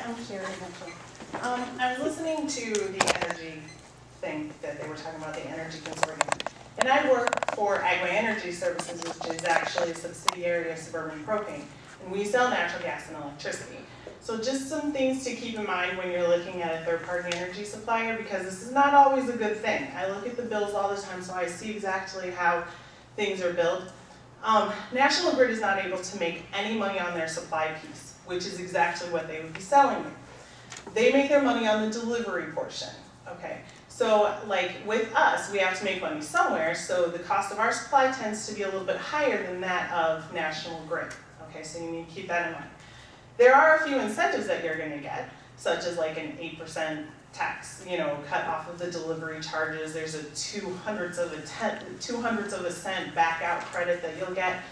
I'm Sherry Mitchell. I was listening to the energy thing that they were talking about, the energy consortium. And I work for Agway Energy Services, which is actually a subsidiary of Suburban Propane. And we sell natural gas and electricity. So just some things to keep in mind when you're looking at a third-party energy supplier, because this is not always a good thing. I look at the bills all the time, so I see exactly how things are billed. National Grid is not able to make any money on their supply piece, which is exactly what they would be selling you. They make their money on the delivery portion, okay? So like with us, we have to make money somewhere, so the cost of our supply tends to be a little bit higher than that of National Grid, okay? So you need to keep that in mind. There are a few incentives that you're gonna get, such as like an 8% tax, cut off of the delivery charges. There's a 200ths of a cent back out credit that you'll get.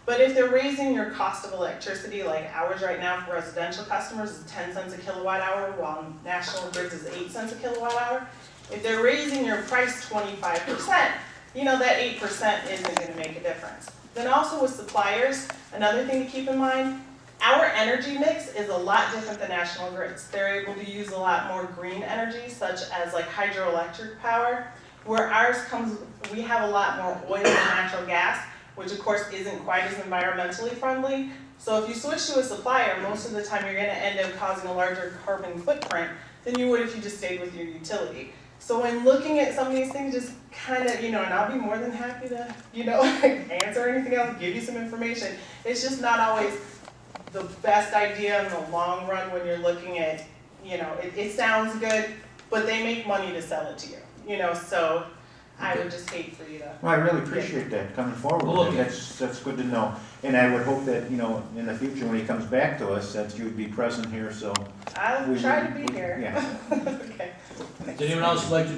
But if they're raising your cost of electricity, like ours right now for residential customers is 10 cents a kilowatt hour, while National Grid's is 8 cents a kilowatt hour. If they're raising your price 25%, that 8% isn't gonna make a difference. Then also with suppliers, another thing to keep in mind, our energy mix is a lot different than National Grid's. They're able to use a lot more green energy, such as like hydroelectric power, where ours comes, we have a lot more oil and natural gas, which of course isn't quite as environmentally friendly. So if you switch to a supplier, most of the time you're gonna end up causing a larger carbon footprint than you would if you just stayed with your utility. So when looking at some of these things, just kind of, and I'll be more than happy to, answer anything else, give you some information. It's just not always the best idea in the long run when you're looking at, it sounds good, but they make money to sell it to you, so I would just hate for you to. Well, I really appreciate that coming forward. Well, That's good to know. And I would hope that, in the future when he comes back to us, that you would be present here, so. I'll try to be here. Yeah. Okay. Does anyone else like to